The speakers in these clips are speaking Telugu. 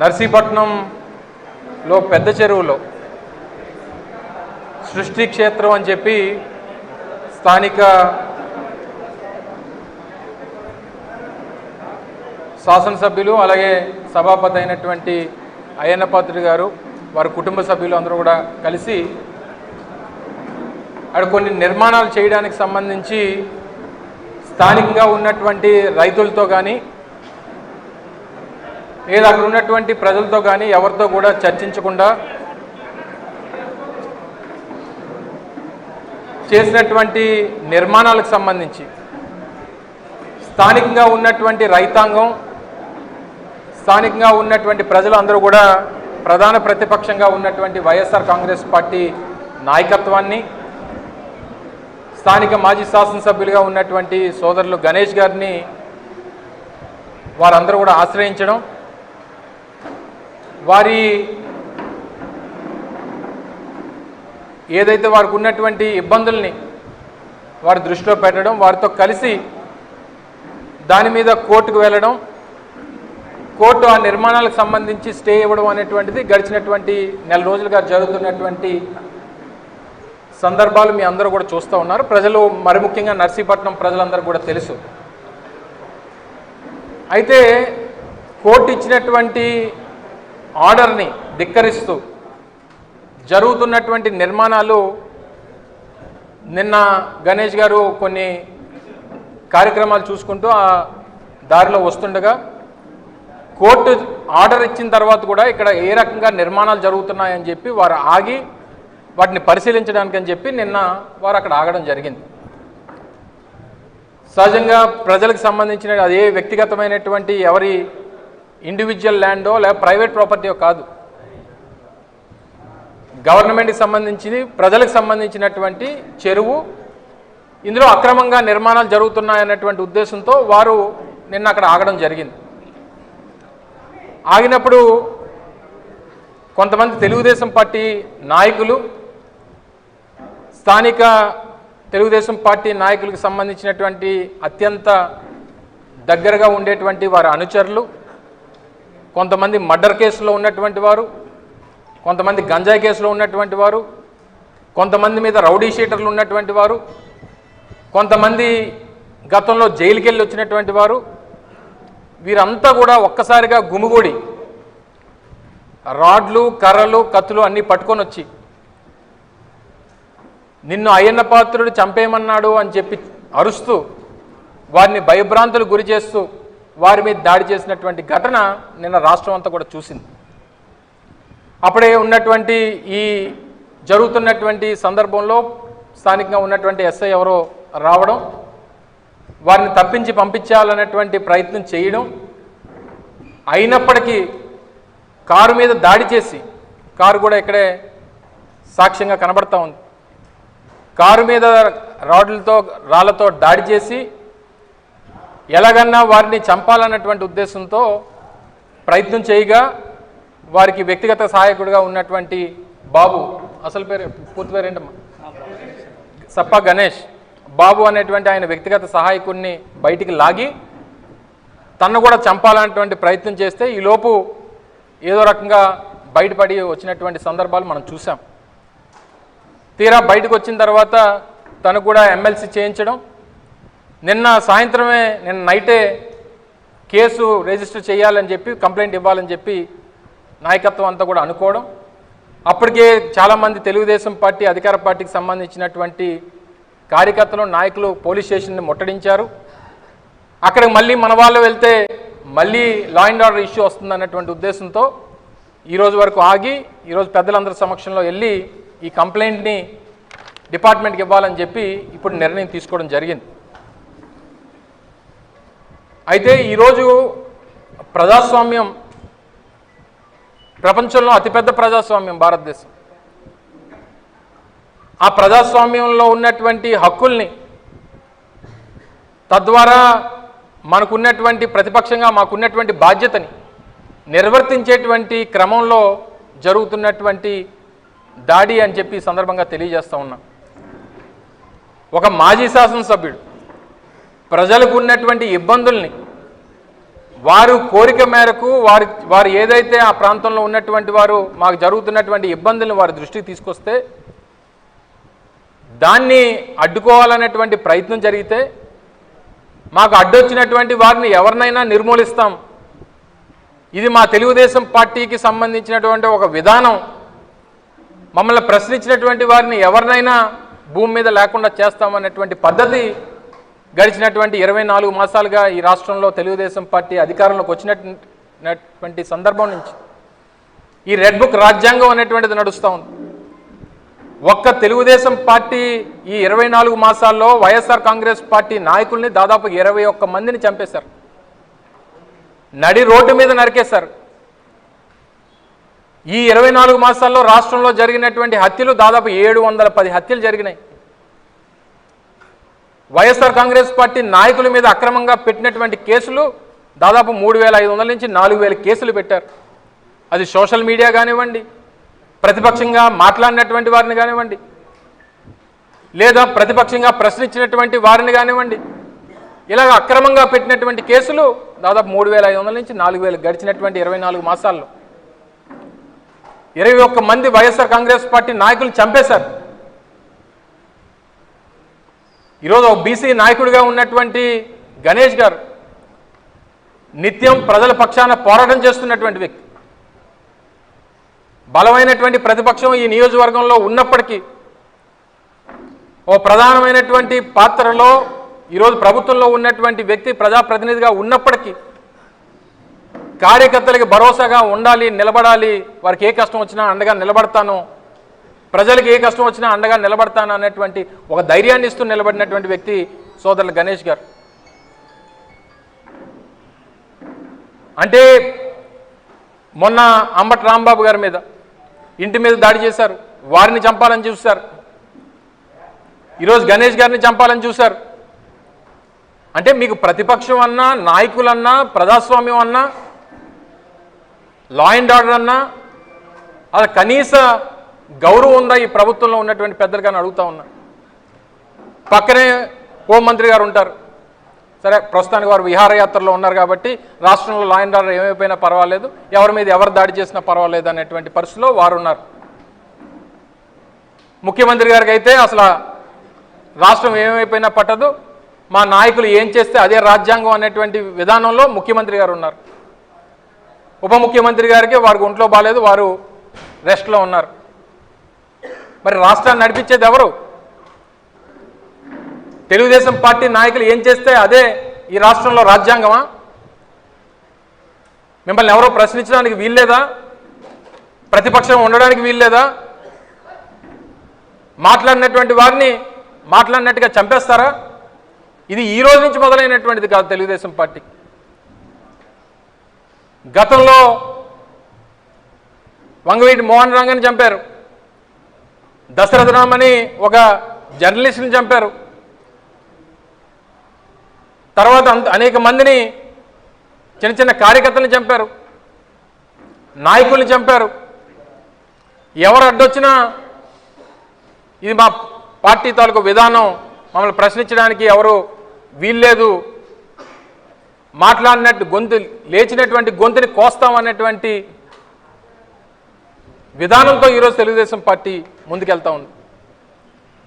నర్సీపట్నంలో పెద్ద చెరువులో సృష్టి క్షేత్రం అని చెప్పి స్థానిక శాసనసభ్యులు అలాగే సభాపతి అయినటువంటి అయ్యన్న పాత్రుడు గారు వారి కుటుంబ సభ్యులు అందరూ కూడా కలిసి అక్కడ కొన్ని నిర్మాణాలు చేయడానికి సంబంధించి స్థానికంగా ఉన్నటువంటి రైతులతో కానీ లేదా అక్కడ ఉన్నటువంటి ప్రజలతో కానీ ఎవరితో కూడా చర్చించకుండా చేసినటువంటి నిర్మాణాలకు సంబంధించి స్థానికంగా ఉన్నటువంటి రైతాంగం స్థానికంగా ఉన్నటువంటి ప్రజలు అందరూ కూడా ప్రధాన ప్రతిపక్షంగా ఉన్నటువంటి వైఎస్ఆర్ కాంగ్రెస్ పార్టీ నాయకత్వాన్ని స్థానిక మాజీ శాసనసభ్యులుగా ఉన్నటువంటి సోదరులు గణేష్ గారిని వారందరూ కూడా ఆశ్రయించడం వారి ఏదైతే వారికి ఉన్నటువంటి ఇబ్బందుల్ని వారి దృష్టిలో పెట్టడం వారితో కలిసి దాని మీద కోర్టుకు వెళ్ళడం కోర్టు ఆ నిర్మాణాలకు సంబంధించి స్టే ఇవ్వడం అనేటువంటిది గడిచినటువంటి నెల రోజులుగా జరుగుతున్నటువంటి సందర్భాలు మీ అందరూ కూడా చూస్తూ ఉన్నారు. ప్రజలు మరి ముఖ్యంగా నర్సీపట్నం ప్రజలందరూ కూడా తెలుసు. అయితే కోర్టు ఇచ్చినటువంటి ఆర్డర్ని ధిక్కరిస్తూ జరుగుతున్నటువంటి నిర్మాణాలు నిన్న గణేష్ గారు కొన్ని కార్యక్రమాలు చూసుకుంటూ ఆ దారిలో వస్తుండగా కోర్టు ఆర్డర్ ఇచ్చిన తర్వాత కూడా ఇక్కడ ఏ రకంగా నిర్మాణాలు జరుగుతున్నాయని చెప్పి వారు ఆగి వాటిని పరిశీలించడానికి అని చెప్పి నిన్న వారు అక్కడ ఆగడం జరిగింది. సహజంగా ప్రజలకు సంబంధించిన అదే వ్యక్తిగతమైనటువంటి ఎవరి ఇండివిజువల్ ల్యాండో లేదా ప్రైవేట్ ప్రాపర్టీయో కాదు, గవర్నమెంట్కి సంబంధించి ప్రజలకు సంబంధించినటువంటి చెరువు, ఇందులో అక్రమంగా నిర్మాణాలు జరుగుతున్నాయన్నటువంటి ఉద్దేశంతో వారు నిన్న అక్కడ ఆగడం జరిగింది. ఆగినప్పుడు కొంతమంది తెలుగుదేశం పార్టీ నాయకులు స్థానిక తెలుగుదేశం పార్టీ నాయకులకు సంబంధించినటువంటి అత్యంత దగ్గరగా ఉండేటువంటి వారి అనుచరులు, కొంతమంది మర్డర్ కేసులో ఉన్నటువంటి వారు, కొంతమంది గంజాయి కేసులో ఉన్నటువంటి వారు, కొంతమంది మీద రౌడీ షీటర్లు ఉన్నటువంటి వారు, కొంతమంది గతంలో జైలుకి వెళ్ళి వచ్చినటువంటి వారు, వీరంతా కూడా ఒక్కసారిగా గుమిగూడి రాడ్లు కర్రలు కత్తులు అన్నీ పట్టుకొని వచ్చి నిన్ను అయ్యన్న పాత్రుడు చంపేయమన్నాడు అని చెప్పి అరుస్తూ వారిని భయభ్రాంతులు గురి చేస్తూ వారి మీద దాడి చేసినటువంటి ఘటన నిన్న రాష్ట్రం అంతా కూడా చూసింది. అప్పుడే ఉన్నటువంటి ఈ జరుగుతున్నటువంటి సందర్భంలో స్థానికంగా ఉన్నటువంటి ఎస్ఐ ఎవరో రావడం, వారిని తప్పించి పంపించాలన్నటువంటి ప్రయత్నం చేయడం, అయినప్పటికీ కారు మీద దాడి చేసి, కారు కూడా ఇక్కడే సాక్ష్యంగా కనబడతా ఉంది, కారు మీద రాళ్లతో దాడి చేసి ఎలాగన్నా వారిని చంపాలన్నటువంటి ఉద్దేశంతో ప్రయత్నం చేయగా వారికి వ్యక్తిగత సహాయకుడిగా ఉన్నటువంటి బాబు, అసలు పేరు పూర్తి పేరు ఏంటమ్మా, సప్ప గణేష్ బాబు అనేటువంటి ఆయన వ్యక్తిగత సహాయకుడిని బయటికి లాగి తన్ను కూడా చంపాలన్నటువంటి ప్రయత్నం చేస్తే ఈలోపు ఏదో రకంగా బయటపడి వచ్చినటువంటి సందర్భాలు మనం చూసాం. తీరా బయటకు వచ్చిన తర్వాత తను కూడా ఎమ్మెల్సీ చేయించడం, నిన్న నైటే కేసు రిజిస్టర్ చేయాలని చెప్పి కంప్లైంట్ ఇవ్వాలని చెప్పి నాయకత్వం అంతా కూడా అనుకోవడం, అప్పటికే చాలామంది తెలుగుదేశం పార్టీ అధికార పార్టీకి సంబంధించినటువంటి కార్యకర్తలు నాయకులు పోలీస్ స్టేషన్ని ముట్టడించారు. అక్కడికి మళ్ళీ మన వాళ్ళు వెళ్తే మళ్ళీ లా అండ్ ఆర్డర్ ఇష్యూ వస్తుందన్నటువంటి ఉద్దేశంతో ఈరోజు వరకు ఆగి ఈరోజు పెద్దలందరి సమక్షంలో వెళ్ళి ఈ కంప్లైంట్ని డిపార్ట్మెంట్కి ఇవ్వాలని చెప్పి ఇప్పుడు నిర్ణయం తీసుకోవడం జరిగింది. అయితే ఈరోజు ప్రజాస్వామ్యం ప్రపంచంలో అతిపెద్ద ప్రజాస్వామ్యం భారతదేశం. ఆ ప్రజాస్వామ్యంలో ఉన్నటువంటి హక్కుల్ని, తద్వారా మనకున్నటువంటి ప్రతిపక్షంగా మాకున్నటువంటి బాధ్యతని నిర్వర్తించేటువంటి క్రమంలో జరుగుతున్నటువంటి దాడి అని చెప్పి సందర్భంగా తెలియజేస్తూ ఉన్నాం. ఒక మాజీ శాసనసభ్యుడు ప్రజలకు ఉన్నటువంటి ఇబ్బందుల్ని వారు కోరిక మేరకు వారు ఏదైతే ఆ ప్రాంతంలో ఉన్నటువంటి వారు మాకు జరుగుతున్నటువంటి ఇబ్బందులను వారి దృష్టికి తీసుకొస్తే దాన్ని అడ్డుకోవాలనేటువంటి ప్రయత్నం జరిగితే మాకు అడ్డొచ్చినటువంటి వారిని ఎవరినైనా నిర్మూలిస్తాం, ఇది మా తెలుగుదేశం పార్టీకి సంబంధించినటువంటి ఒక విధానం, మమ్మల్ని ప్రశ్నించినటువంటి వారిని ఎవరినైనా భూమి మీద లేకుండా చేస్తామనేటువంటి పద్ధతి గడిచినటువంటి 24 మాసాలుగా ఈ రాష్ట్రంలో తెలుగుదేశం పార్టీ అధికారంలోకి వచ్చినటువంటి సందర్భం నుంచి ఈ రెడ్ బుక్ రాజ్యాంగం అనేటువంటిది నడుస్తూ ఉంది. ఒక్క తెలుగుదేశం పార్టీ ఈ 24 మాసాల్లో వైఎస్ఆర్ కాంగ్రెస్ పార్టీ నాయకుల్ని దాదాపు 21 మందిని చంపేశారు, నడి రోడ్డు మీద నరికేశారు. ఈ 24 మాసాల్లో రాష్ట్రంలో జరిగినటువంటి హత్యలు దాదాపు 710 హత్యలు జరిగినాయి. వైఎస్ఆర్ కాంగ్రెస్ పార్టీ నాయకుల మీద అక్రమంగా పెట్టినటువంటి కేసులు దాదాపు 3500 నుంచి 4000 కేసులు పెట్టారు. అది సోషల్ మీడియా కానివ్వండి, ప్రతిపక్షంగా మాట్లాడినటువంటి వారిని కానివ్వండి, లేదా ప్రతిపక్షంగా ప్రశ్నించినటువంటి వారిని కానివ్వండి, ఇలాగ అక్రమంగా పెట్టినటువంటి కేసులు దాదాపు 3500 నుంచి 4000 గడిచినటువంటి 24 మాసాల్లో 21 మంది వైఎస్ఆర్ కాంగ్రెస్ పార్టీ నాయకులు చంపేశారు. ఈరోజు ఒక బీసీ నాయకుడిగా ఉన్నటువంటి గణేష్ గారు నిత్యం ప్రజల పక్షాన పోరాటం చేస్తున్నటువంటి వ్యక్తి, బలమైనటువంటి ప్రతిపక్షం ఈ నియోజకవర్గంలో ఉన్నప్పటికీ ఓ ప్రధానమైనటువంటి పాత్రలో ఈరోజు ప్రభుత్వంలో ఉన్నటువంటి వ్యక్తి ప్రజాప్రతినిధిగా ఉన్నప్పటికీ కార్యకర్తలకి భరోసాగా ఉండాలి, నిలబడాలి, వారికి ఏ కష్టం వచ్చినా అండగా నిలబడతాను, ప్రజలకు ఏ కష్టం వచ్చినా అండగా నిలబడతాను అనేటువంటి ఒక ధైర్యాన్ని ఇస్తూ నిలబడినటువంటి వ్యక్తి సోదరులు గణేష్ గారు. అంటే మొన్న అంబటి రాంబాబు గారి మీద ఇంటి మీద దాడి చేశారు, వారిని చంపాలని చూశారు. ఈరోజు గణేష్ గారిని చంపాలని చూశారు. అంటే మీకు ప్రతిపక్షం అన్నా, నాయకులన్నా, ప్రజాస్వామ్యం అన్నా, లా అండ్ ఆర్డర్ అన్నా అది కనీస గౌరవం ఉందా ఈ ప్రభుత్వంలో ఉన్నటువంటి పెద్దలు కానీ అడుగుతా ఉన్నా. పక్కనే హోంమంత్రి గారు ఉంటారు, సరే ప్రస్తుతానికి వారు విహారయాత్రలో ఉన్నారు కాబట్టి రాష్ట్రంలో లా అండ్ ఆర్డర్ ఏమైపోయినా పర్వాలేదు, ఎవరి మీద ఎవరు దాడి చేసినా పర్వాలేదు అనేటువంటి పరిస్థితిలో వారు ఉన్నారు. ముఖ్యమంత్రి గారికి అయితే అసలు రాష్ట్రం ఏమైపోయినా పట్టదు, మా నాయకులు ఏం చేస్తే అదే రాజ్యాంగం అనేటువంటి విధానంలో ముఖ్యమంత్రి గారు ఉన్నారు. ఉప ముఖ్యమంత్రి గారికి వారికి ఒంట్లో బాగాలేదు, వారు రెస్ట్లో ఉన్నారు. మరి రాష్ట్రాన్ని నడిపించేది ఎవరు? తెలుగుదేశం పార్టీ నాయకులు ఏం చేస్తే అదే ఈ రాష్ట్రంలో రాజ్యాంగమా? మిమ్మల్ని ఎవరో ప్రశ్నించడానికి వీల్లేదా? ప్రతిపక్షం ఉండడానికి వీల్లేదా? మాట్లాడినటువంటి వారిని మాట్లాడినట్టుగా చంపేస్తారా? ఇది ఈ రోజు నుంచి మొదలైనటువంటిది కాదు తెలుగుదేశం పార్టీ. గతంలో వంగవీటి మోహన్ రంగని చంపారు, దశరథరామని ఒక జర్నలిస్ట్ని చంపారు, తర్వాత అనేక మందిని చిన్న చిన్న కార్యకర్తలను చంపారు, నాయకుల్ని చంపారు. ఎవరు అడ్డొచ్చినా ఇది మా పార్టీ తాలూకు విధానం, మమ్మల్ని ప్రశ్నించడానికి ఎవరు వీల్లేదు, మాట్లాడినట్టు గొంతు లేచినటువంటి గొంతుని కోస్తామనేటువంటి విధానంతో ఈరోజు తెలుగుదేశం పార్టీ ముందుకెళ్తా ఉంది.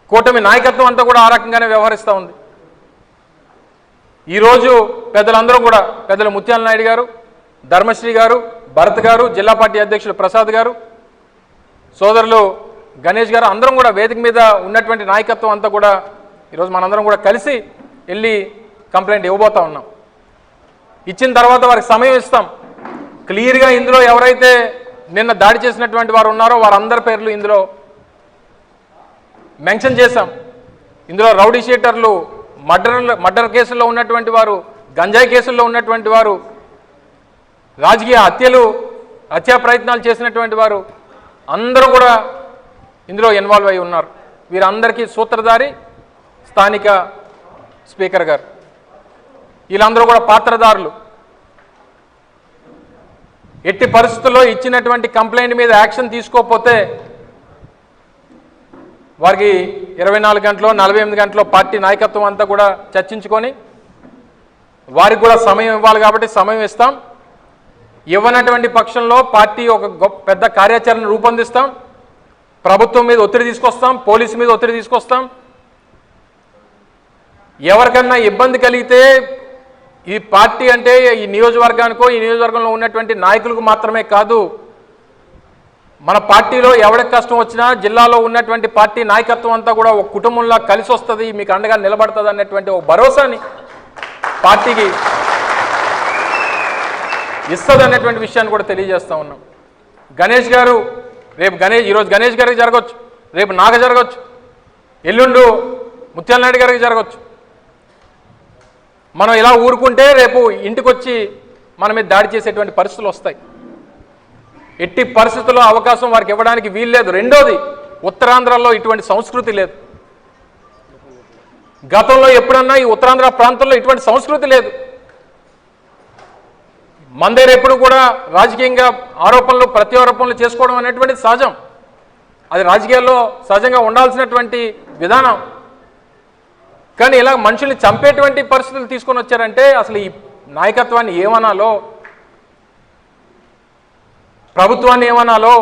కూటమి నాయకత్వం అంతా కూడా ఆ రకంగానే వ్యవహరిస్తూ ఉంది. ఈరోజు పెద్దలందరూ కూడా, పెద్దలు ముత్యాల నాయుడు గారు, ధర్మశ్రీ గారు, భరత్ గారు, జిల్లా పార్టీ అధ్యక్షులు ప్రసాద్ గారు, సోదరులు గణేష్ గారు, అందరం కూడా వేదిక మీద ఉన్నటువంటి నాయకత్వం అంతా కూడా ఈరోజు మనందరం కూడా కలిసి వెళ్ళి కంప్లైంట్ ఇవ్వబోతా ఉన్నాం. ఇచ్చిన తర్వాత వారికి సమయం ఇస్తాం. క్లియర్గా ఇందులో ఎవరైతే నిన్న దాడి చేసినటువంటి వారు ఉన్నారో వారందరి పేర్లు ఇందులో మెన్షన్ చేశాం. ఇందులో రౌడీ షీటర్లు, మర్డర్ కేసుల్లో ఉన్నటువంటి వారు, గంజాయి కేసుల్లో ఉన్నటువంటి వారు, రాజకీయ హత్యా ప్రయత్నాలు చేసినటువంటి వారు అందరూ కూడా ఇందులో ఇన్వాల్వ్ అయి ఉన్నారు. వీరందరికీ సూత్రధారి స్థానిక స్పీకర్ గారు. వీళ్ళందరూ కూడా పాత్రదారులు. ఎట్టి పరిస్థితుల్లో ఇచ్చినటువంటి కంప్లైంట్ మీద యాక్షన్ తీసుకోకపోతే వారికి 24 గంటలో 48 గంటలో పార్టీ నాయకత్వం అంతా కూడా చర్చించుకొని వారికి కూడా సమయం ఇవ్వాలి కాబట్టి సమయం ఇస్తాం. ఇవ్వనటువంటి పక్షంలో పార్టీ ఒక పెద్ద కార్యాచరణ రూపొందిస్తాం. ప్రభుత్వం మీద ఒత్తిడి తీసుకొస్తాం, పోలీసు మీద ఒత్తిడి తీసుకొస్తాం. ఎవరికన్నా ఇబ్బంది కలిగితే ఈ పార్టీ అంటే ఈ నియోజకవర్గానికో ఈ నియోజకవర్గంలో ఉన్నటువంటి నాయకులకు మాత్రమే కాదు, మన పార్టీలో ఎవరికి కష్టం వచ్చినా జిల్లాలో ఉన్నటువంటి పార్టీ నాయకత్వం అంతా కూడా ఒక కుటుంబంలా కలిసి వస్తుంది, మీకు అండగా నిలబడుతుంది అన్నటువంటి ఒక భరోసాని పార్టీకి ఇస్తుంది అన్నటువంటి విషయాన్ని కూడా తెలియజేస్తూ ఉన్నాం. గణేష్ గారు రేపు ఈరోజు గణేష్ గారికి జరగవచ్చు, రేపు నాకు జరగవచ్చు, ఎల్లుండు ముత్యాల నాయుడు గారికి జరగవచ్చు. మనం ఇలా ఊరుకుంటే రేపు ఇంటికి వచ్చి మన మీద దాడి చేసేటువంటి పరిస్థితులు వస్తాయి. ఎట్టి పరిస్థితుల్లో అవకాశం వారికి ఇవ్వడానికి వీలు లేదు. రెండోది, ఉత్తరాంధ్రలో ఇటువంటి సంస్కృతి లేదు. గతంలో ఎప్పుడన్నా ఈ ఉత్తరాంధ్ర ప్రాంతంలో ఇటువంటి సంస్కృతి లేదు. మన దగ్గర ఎప్పుడు కూడా రాజకీయంగా ఆరోపణలు ప్రత్యారోపణలు చేసుకోవడం అనేటువంటిది సహజం. అది రాజకీయాల్లో సహజంగా ఉండాల్సినటువంటి విధానం. కానీ ఇలా మనుషుల్ని చంపేటువంటి పరిస్థితులు తీసుకొని వచ్చారంటే అసలు ఈ నాయకత్వాన్ని ఏమనాలో, ప్రభుత్వాన్ని ఏమనాలో,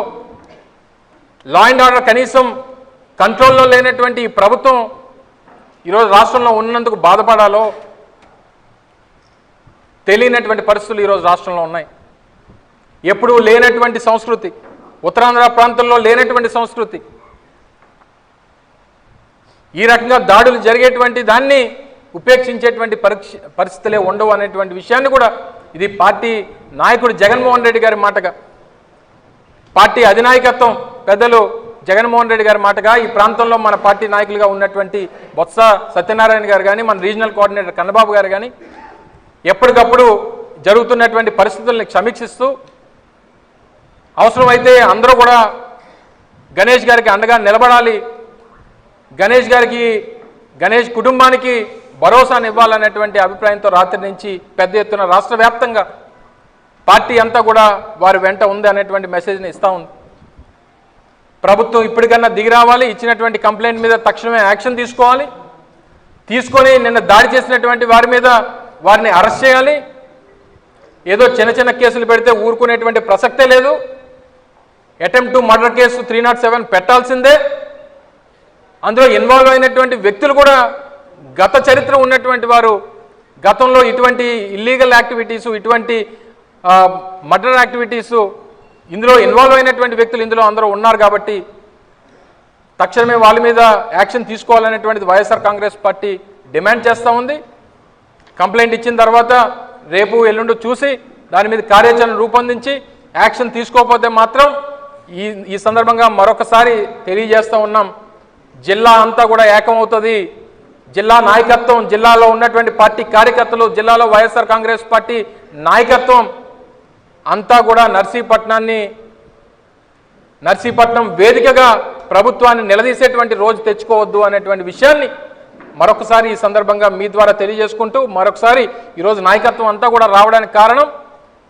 లా అండ్ ఆర్డర్ కనీసం కంట్రోల్లో లేనటువంటి ఈ ప్రభుత్వం ఈరోజు రాష్ట్రంలో ఉన్నందుకు బాధపడాలో తెలియనటువంటి పరిస్థితులు ఈరోజు రాష్ట్రంలో ఉన్నాయి. ఎప్పుడూ లేనటువంటి సంస్కృతి, ఉత్తరాంధ్ర ప్రాంతంలో లేనటువంటి సంస్కృతి, ఈ రకంగా దాడులు జరిగేటువంటి దాన్ని ఉపేక్షించేటువంటి పరిస్థితులే ఉండవు అనేటువంటి విషయాన్ని కూడా ఇది పార్టీ నాయకుడు జగన్మోహన్ రెడ్డి గారి మాటగా, పార్టీ అధినాయకత్వం పెద్దలు జగన్మోహన్ రెడ్డి గారి మాటగా, ఈ ప్రాంతంలో మన పార్టీ నాయకులుగా ఉన్నటువంటి బొత్స సత్యనారాయణ గారు కానీ, మన రీజనల్ కోఆర్డినేటర్ కన్నబాబు గారు కానీ ఎప్పటికప్పుడు జరుగుతున్నటువంటి పరిస్థితుల్ని సమీక్షిస్తూ అవసరమైతే అందరూ కూడా గణేష్ గారికి అండగా నిలబడాలి, గణేష్ కుటుంబానికి భరోసాను ఇవ్వాలనేటువంటి అభిప్రాయంతో రాత్రి నుంచి పెద్ద ఎత్తున రాష్ట్ర వ్యాప్తంగా పార్టీ అంతా కూడా వారి వెంట ఉంది అనేటువంటి మెసేజ్ని ఇస్తూ ఉంది. ప్రభుత్వం ఇప్పటికన్నా దిగి రావాలి, ఇచ్చినటువంటి కంప్లైంట్ మీద తక్షణమే యాక్షన్ తీసుకోవాలి, తీసుకొని నిన్న దాడి చేసినటువంటి వారి మీద వారిని అరెస్ట్ చేయాలి. ఏదో చిన్న చిన్న కేసులు పెడితే ఊరుకునేటువంటి ప్రసక్తే లేదు. అటెంప్ట్ టు మర్డర్ కేసు 307 పెట్టాల్సిందే. అందులో ఇన్వాల్వ్ అయినటువంటి వ్యక్తులు కూడా గత చరిత్ర ఉన్నటువంటి వారు, గతంలో ఇటువంటి ఇల్లీగల్ యాక్టివిటీసు, ఇటువంటి మర్డర్ యాక్టివిటీసు ఇందులో ఇన్వాల్వ్ అయినటువంటి వ్యక్తులు ఇందులో అందరూ ఉన్నారు. కాబట్టి తక్షణమే వాళ్ళ మీద యాక్షన్ తీసుకోవాలనేటువంటిది వైఎస్ఆర్ కాంగ్రెస్ పార్టీ డిమాండ్ చేస్తూ ఉంది. కంప్లైంట్ ఇచ్చిన తర్వాత రేపు ఎల్లుండి చూసి దాని మీద కార్యాచరణ రూపొందించి యాక్షన్ తీసుకోకపోతే మాత్రం ఈ సందర్భంగా మరొకసారి తెలియజేస్తూ ఉన్నాం, జిల్లా అంతా కూడా ఏకమవుతుంది. జిల్లా నాయకత్వం, జిల్లాలో ఉన్నటువంటి పార్టీ కార్యకర్తలు, జిల్లాలో వైఎస్ఆర్ కాంగ్రెస్ పార్టీ నాయకత్వం అంతా కూడా నర్సీపట్నం వేదికగా ప్రభుత్వాన్ని నిలదీసేటువంటి రోజు తెచ్చుకోవద్దు అనేటువంటి విషయాన్ని మరొకసారి ఈ సందర్భంగా మీ ద్వారా తెలియజేసుకుంటూ, మరొకసారి ఈరోజు నాయకత్వం అంతా కూడా రావడానికి కారణం